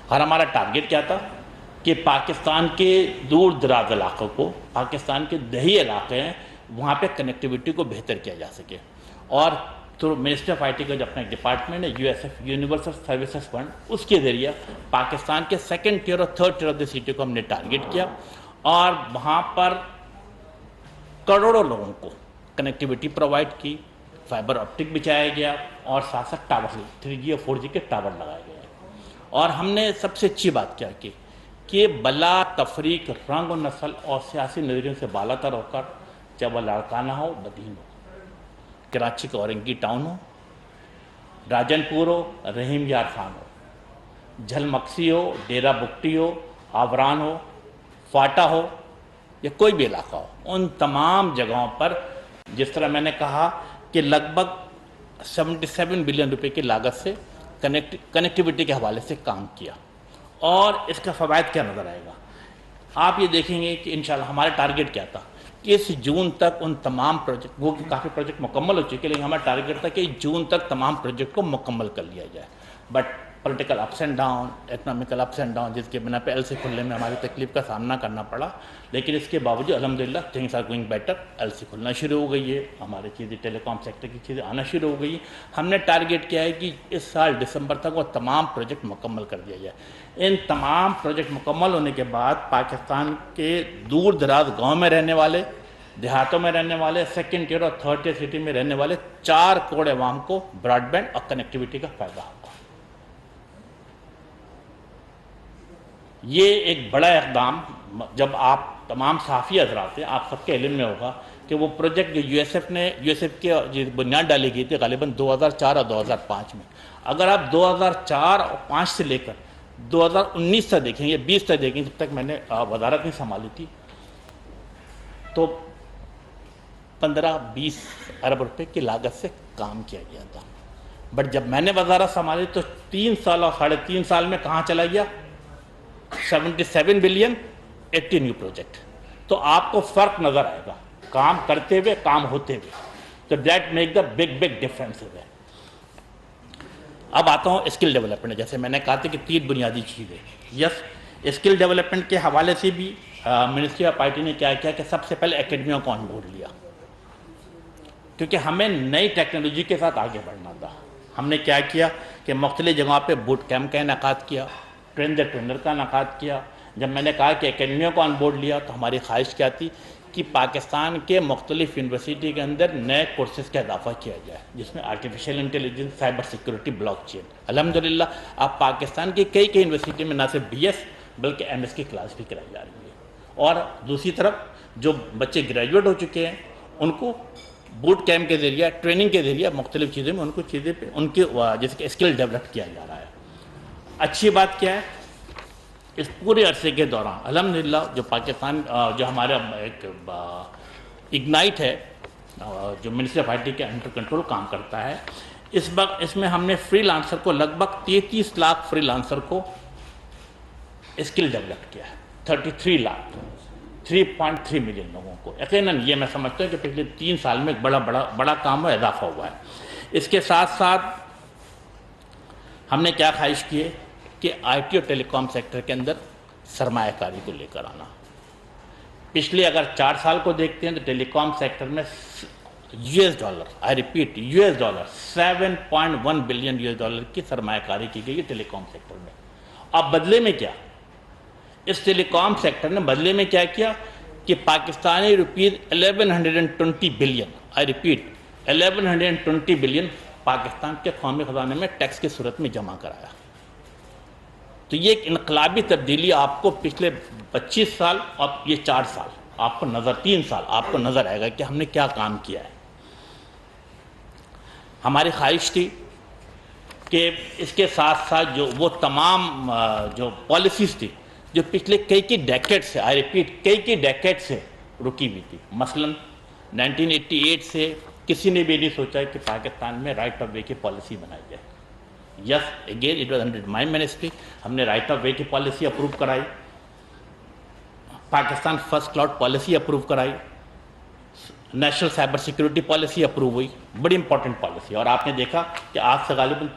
اور ہمارا ٹارگٹ کیا تھا کہ پاکستان کے دور دراز علاقوں کو، پاکستان کے دیہی علاقے ہیں، وہاں پہ کنیکٹیوٹی کو بہتر کیا جا سکے، اور تو منسٹری آف آئی ٹی کا جو اپنا ڈپارٹمنٹ ہے USF یونیورسل سروسز فنڈ، اس کے ذریعے پاکستان کے سیکنڈ ٹیئر اور third tier of the city کو ہم نے ٹارگٹ کیا، اور وہاں پر کروڑوں لوگوں کو کنیکٹیوٹی پرووائڈ کی، فائبر آپٹک بچھایا گیا، اور ساتھ ساتھ ٹاور 3G اور 4G کے ٹاور لگائے گئے۔ اور ہم نے سب سے اچھی بات کیا کہ بلا تفریق رنگ و نسل اور سیاسی نظریوں سے بالا تر ہو کر، چاہے وہ لاڑکانہ ہو، بدین ہو، کراچی کا اورنگی ٹاؤن ہو، راجن پور ہو، رحیم یار خان ہو، جھل مکسی ہو، ڈیرہ بگٹی ہو، آوران ہو، فاٹا ہو، یا کوئی بھی علاقہ ہو، ان تمام جگہوں پر جس طرح میں نے کہا کہ لگ بھگ 77 بلین روپے کی لاگت سے کنیکٹیوٹی کے حوالے سے کام کیا، اور اس کا فوائد کیا نظر آئے گا۔ آپ یہ دیکھیں گے کہ انشاءاللہ ہمارا ٹارگٹ کیا تھا کہ اس جون تک ان تمام پروجیکٹ، وہ کافی پروجیکٹ مکمل ہو چکے، لیکن ہمارا ٹارگٹ تھا کہ جون تک تمام پروجیکٹ کو مکمل کر لیا جائے، but political ups and down, economical ups and down, جس کے بنا پہ LC کھلنے میں ہماری تکلیف کا سامنا کرنا پڑا، لیکن اس کے باوجود الحمدللہ things are going better. LC کھلنا شروع ہو گئی ہے، ہماری چیزیں ٹیلی کام سیکٹر کی چیزیں آنا شروع ہو گئی ہیں۔ ہم نے ٹارگٹ کیا ہے کہ اس سال دسمبر تک وہ تمام پروجیکٹ مکمل کر دیا جائے۔ ان تمام پروجیکٹ مکمل ہونے کے بعد پاکستان کے دور دراز گاؤں میں رہنے والے، دیہاتوں میں رہنے والے، سیکنڈ ٹیئر اور تھرڈ ٹیئر سٹی میں رہنے والے 4 کروڑ عوام کو براڈ بینڈ اور کنیکٹیوٹی کا فائدہ ہوگا۔ یہ ایک بڑا اقدام، جب آپ تمام صحافی حضرات ہیں، آپ سب کے علم میں ہوگا کہ وہ پروجیکٹ جو USF کی بنیاد ڈالی گئی تھی غالباً 2004 اور 2005 میں، اگر آپ 2004 اور 5 سے لے کر 2019 تک دیکھیں یا 20 تک دیکھیں، جب تک میں نے وزارت نہیں سنبھالی تھی، تو 15-20 ارب روپے کی لاگت سے کام کیا گیا تھا، بٹ جب میں نے وزارت سنبھالی تو 3 سال اور 3.5 سال میں کہاں چلا گیا؟ 77 بلین 80 نیو پروجیکٹ۔ تو آپ کو فرق نظر آئے گا کام کرتے ہوئے، کام ہوتے ہوئے، تو that make the big difference ہے۔ اب آتا ہوں اسکل ڈیولپمنٹ، جیسے میں نے کہا تھا کہ 3 بنیادی چیزیں۔ یس، اسکل ڈیولپمنٹ کے حوالے سے بھی منسٹری آف آئی ٹی نے کیا کیا کہ سب سے پہلے اکیڈمیوں کو آن بورڈ لیا، کیونکہ ہمیں نئی ٹیکنالوجی کے ساتھ آگے بڑھنا تھا۔ ہم نے کیا کیا کہ مختلف جگہوں پہ بوٹ کیمپ کا انعقاد کیا، ٹرین دا ٹرینر کا انعقاد کیا۔ جب میں نے کہا کہ اکیڈمیوں کو آن بورڈ لیا تو ہماری خواہش کیا تھی کہ پاکستان کے مختلف یونیورسٹی کے اندر نئے کورسز کا اضافہ کیا جائے، جس میں artificial intelligence, cyber security, blockchain. الحمدللہ اب پاکستان کی کئی یونیورسٹی میں نہ صرف BS بلکہ MS کی کلاس بھی کرائی جا رہی ہے، اور دوسری طرف جو بچے گریجویٹ ہو چکے ہیں ان کو بوٹ کیمپ کے ذریعے، ٹریننگ کے ذریعے مختلف چیزوں میں ان کو چیزیں پہ ان کے جیسے کہ اسکل ڈیولپ کیا جا رہا ہے۔ اچھی بات کیا ہے، اس پورے عرصے کے دوران الحمدللہ جو پاکستان جو ہمارا ایک اگنائٹ ہے، جو منسٹری آف آئی ٹی کے انڈر کنٹرول کام کرتا ہے، اس وقت اس میں ہم نے فری لانسر کو لگ بھگ 33 لاکھ فری لانسر کو اسکل ڈیولپ کیا ہے، 33 لاکھ، 3.3 ملین لوگوں کو۔ یقیناً یہ میں سمجھتا ہوں کہ پچھلے 3 سال میں ایک بڑا کام میں اضافہ ہوا ہے۔ اس کے ساتھ ساتھ ہم نے کیا خواہش کی ہے کہ IT اور ٹیلی کام سیکٹر کے اندر سرمایہ کاری کو لے کر آنا۔ پچھلے اگر 4 سال کو دیکھتے ہیں تو ٹیلی کام سیکٹر میں $7.1 بلین کی سرمایہ کاری کی گئی ہے ٹیلی کام سیکٹر میں۔ اب بدلے میں کیا؟ اس ٹیلی کام سیکٹر نے بدلے میں کیا کیا کہ Pakistani rupees 1120 billion, 1120 billion Pakistan کے قومی خزانے میں ٹیکس کی صورت میں جمع کرایا۔ تو یہ ایک انقلابی تبدیلی آپ کو پچھلے 25 سال اور یہ 4 سال آپ کو 3 سال آپ کو نظر آئے گا کہ ہم نے کیا کام کیا ہے۔ ہماری خواہش تھی کہ اس کے ساتھ ساتھ جو وہ تمام جو پالیسیز تھی جو پچھلے کئی ڈیکیڈ سے، کئی ڈیکیڈ سے رکی ہوئی تھی، مثلا 1988 سے کسی نے بھی نہیں سوچا کہ پاکستان میں رائٹ آف وے کی پالیسی بنائی جائے۔ Yes, again it was under my ministry, ہم نے رائٹ آف وے کی پالیسی اپروو کرائی، Pakistan first cloud policy approve کرائی، national cyber security policy approve ہوئی، بڑی امپورٹنٹ پالیسی۔ اور آپ نے دیکھا کہ آج سے غالباً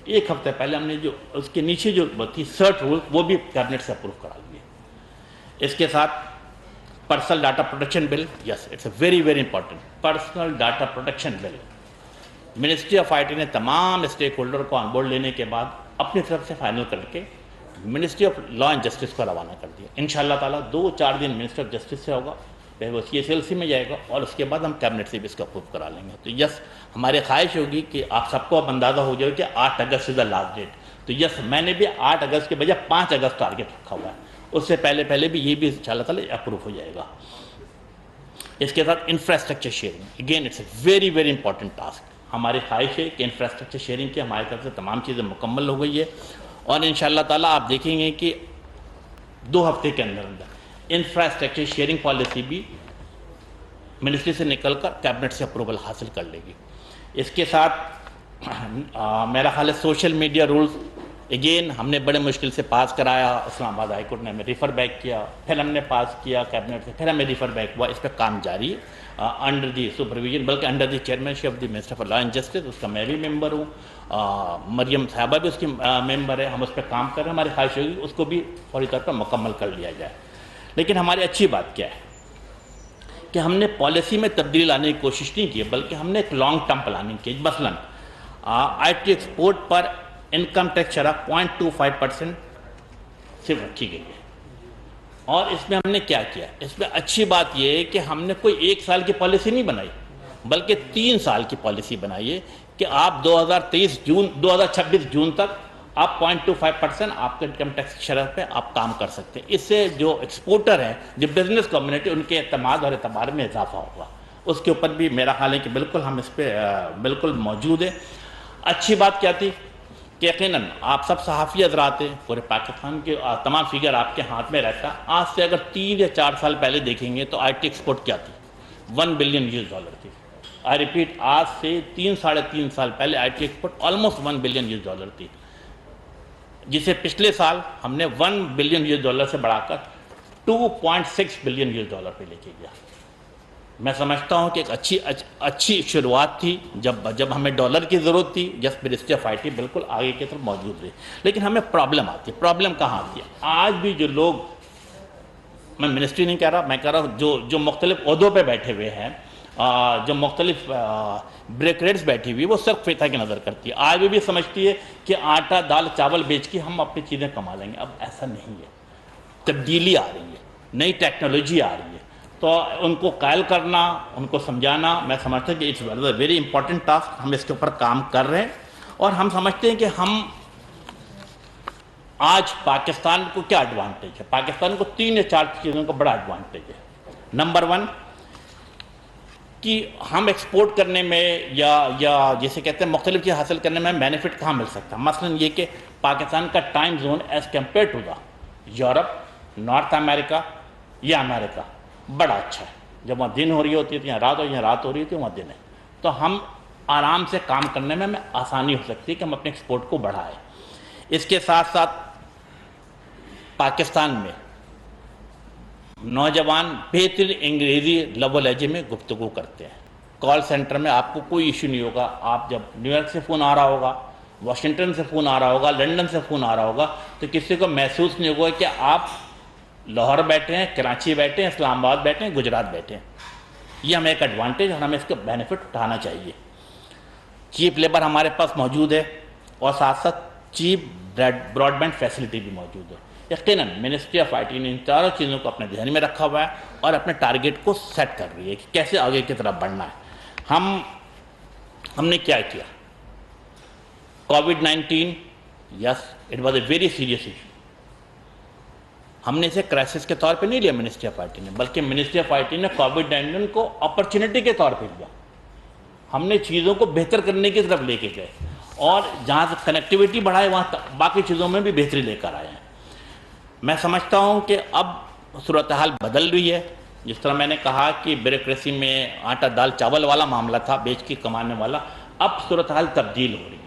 ایک ہفتے پہلے ہم نے جو اس کے نیچے جو تھی سرٹ رول وہ بھی کیبنٹ سے اپروو کرا لیے. اس کے ساتھ personal data protection bill, yes it's a very very important personal data protection bill. Ministry of I T نے تمام اسٹیک ہولڈر کو آن بورڈ لینے کے بعد اپنی طرف سے فائنل کر کے ministry of law and justice کو روانہ کر دیا. انشاءاللہ تعالیٰ 2-4 دن منسٹری آف جسٹس سے ہوگا, پھر وہ CSLC میں جائے گا اور اس کے بعد ہم کیبنٹ سے بھی اس کا اپروو کرا لیں گے. تو یس ہماری خواہش ہوگی کہ آپ سب کو اب اندازہ ہو جائے کہ 8 اگست از دا لاسٹ ڈیٹ. تو یس میں نے بھی 8 اگست کے بجائے 5 اگست ٹارگیٹ رکھا ہوا ہے, اس سے پہلے بھی یہ بھی انشاءاللہ تعالیٰ اپروو ہو جائے گا. اس کے ساتھ infrastructure sharing, again it's a very very important task. ہماری خواہش ہے کہ انفراسٹرکچر شیئرنگ کی ہماری طرف سے تمام چیزیں مکمل ہو گئی ہے, اور انشاءاللہ تعالیٰ آپ دیکھیں گے کہ 2 ہفتے کے اندر انفراسٹرکچر شیئرنگ پالیسی بھی منسٹری سے نکل کر کیبنٹ سے اپروول حاصل کر لے گی. اس کے ساتھ میرا خیال ہے سوشل میڈیا رولز اگین ہم نے بڑے مشکل سے پاس کرایا. اسلام آباد ہائی کورٹ نے ہمیں ریفر بیک کیا, پھر ہم نے پاس کیا کیبنٹ سے, پھر ہمیں ریفر بیک ہوا. اس پہ کام جاری ہے انڈر دی سپرویژن, بلکہ under the chairmanship of the minister for law and justice. اس کا میں بھی ممبر ہوں, مریم صاحبہ بھی اس کی ممبر ہے. ہم اس پہ کام کر رہے ہیں. ہماری خواہش ہوگی اس کو بھی فوری طور پر مکمل کر لیا جائے. لیکن ہماری اچھی بات کیا ہے کہ ہم نے پالیسی میں تبدیلی لانے کی کوشش نہیں کی, بلکہ ہم نے ایک لانگ ٹرم پلاننگ کی. مثلاً آئی ٹی ایکسپورٹ پر انکم ٹیکس شرح 0.25% صرف رکھی گئی ہے. اور اس میں ہم نے کیا کیا, اس میں اچھی بات یہ ہے کہ ہم نے کوئی 1 سال کی پالیسی نہیں بنائی, بلکہ 3 سال کی پالیسی بنائی ہے کہ آپ 2026 جون تک آپ 0.25% آپ کے انکم ٹیکس شرح پہ آپ کام کر سکتے ہیں. اس سے جو ایکسپورٹر ہیں, جو بزنس کمیونٹی, ان کے اعتماد اور اعتبار میں اضافہ ہوگا. اس کے اوپر بھی میرا خیال ہے کہ بالکل ہم اس پہ بالکل موجود ہیں. اچھی بات کیا تھی کہ یقیناً آپ سب صحافی حضرات ہیں, پورے پاکستان کے تمام فگر آپ کے ہاتھ میں رہتا. آج سے اگر 3 یا 4 سال پہلے دیکھیں گے تو آئی ٹی ایکسپورٹ کیا تھی, $1 بلین تھی. آئی ریپیٹ, آج سے 3-3.5 سال پہلے آئی ٹی ایکسپورٹ آلموسٹ $1 بلین تھی, جسے پچھلے سال ہم نے $1 بلین سے بڑھا کر $2.6 بلین پہ لے کے گیا. میں سمجھتا ہوں کہ ایک اچھی شروعات تھی جب ہمیں ڈالر کی ضرورت تھی. جس منسٹری آف آئی ٹی بالکل آگے کی طرف موجود رہی, لیکن ہمیں پرابلم آتی ہے. پرابلم کہاں آتی ہے؟ آج بھی جو لوگ, میں منسٹری نہیں کہہ رہا, میں کہہ رہا ہوں جو مختلف عہدوں پہ بیٹھے ہوئے ہیں, جو مختلف بریکریٹس بیٹھی ہوئی, وہ صرف فیتہ کی نظر کرتی ہے. آج بھی سمجھتی ہے کہ آٹا دال چاول بیچ کے ہم اپنی چیزیں کما لیں گے. اب ایسا نہیں ہے. تبدیلی آ رہی ہے, نئی ٹیکنالوجی آ رہی ہے, تو ان کو قائل کرنا, ان کو سمجھانا, میں سمجھتا ہوں کہ it's a very important task. ہم اس کے اوپر کام کر رہے ہیں, اور ہم سمجھتے ہیں کہ ہم آج پاکستان کو کیا ایڈوانٹیج ہے. پاکستان کو 3 یا 4 چیزوں کا بڑا ایڈوانٹیج ہے. نمبر 1 کہ ہم ایکسپورٹ کرنے میں یا جیسے کہتے ہیں مختلف چیز حاصل کرنے میں بینیفٹ کہاں مل سکتا ہے. مثلا یہ کہ پاکستان کا time zone as compare to the Europe, north America یا امریکہ بڑا اچھا ہے. جب وہاں دن ہو رہی ہوتی ہے, یہاں رات ہو, یہاں رات ہو رہی ہوتی ہے, وہاں دن ہے. تو ہم آرام سے کام کرنے میں ہمیں آسانی ہو سکتی ہے کہ ہم اپنے ایکسپورٹ کو بڑھائیں. اس کے ساتھ ساتھ پاکستان میں نوجوان بہتر انگریزی لب و لہجے میں گفتگو کرتے ہیں. کال سینٹر میں آپ کو کوئی ایشو نہیں ہوگا. آپ جب نیو یارک سے فون آ رہا ہوگا, واشنگٹن سے فون آ رہا ہوگا, لنڈن سے فون آ رہا ہوگا, تو کسی کو محسوس نہیں ہوگا کہ آپ لاہور بیٹھے ہیں, کراچی بیٹھے ہیں, اسلام آباد بیٹھے ہیں, گجرات بیٹھے ہیں. یہ ہمیں ایک ایڈوانٹیج, اور ہمیں اس کا بینیفٹ اٹھانا چاہیے. چیپ لیبر ہمارے پاس موجود ہے, اور ساتھ ساتھ چیپ براڈ بینڈ فیسلٹی بھی موجود ہے. یقیناً منسٹری آف آئی ٹی نے ان چاروں چیزوں کو اپنے ذہن میں رکھا ہوا ہے, اور اپنے ٹارگیٹ کو سیٹ کر رہی ہے کہ کیسے آگے کی طرف بڑھنا ہے. ہم نے کیا کیا؟ COVID-19, yes it was a very serious issue. ہم نے اسے کرائسس کے طور پہ نہیں لیا منسٹری آف آئی ٹی نے, بلکہ منسٹری آف آئی ٹی نے کووڈ-19 کو اپرچونٹی کے طور پہ لیا. ہم نے چیزوں کو بہتر کرنے کی طرف لے کے گئے, اور جہاں سے کنیکٹیوٹی بڑھائے وہاں باقی چیزوں میں بھی بہتری لے کر آئے ہیں. میں سمجھتا ہوں کہ اب صورتحال بدل رہی ہے. جس طرح میں نے کہا کہ بیوروکریسی میں آٹا دال چاول والا معاملہ تھا, بیچ کے کمانے والا, اب صورتحال تبدیل ہو رہی ہے.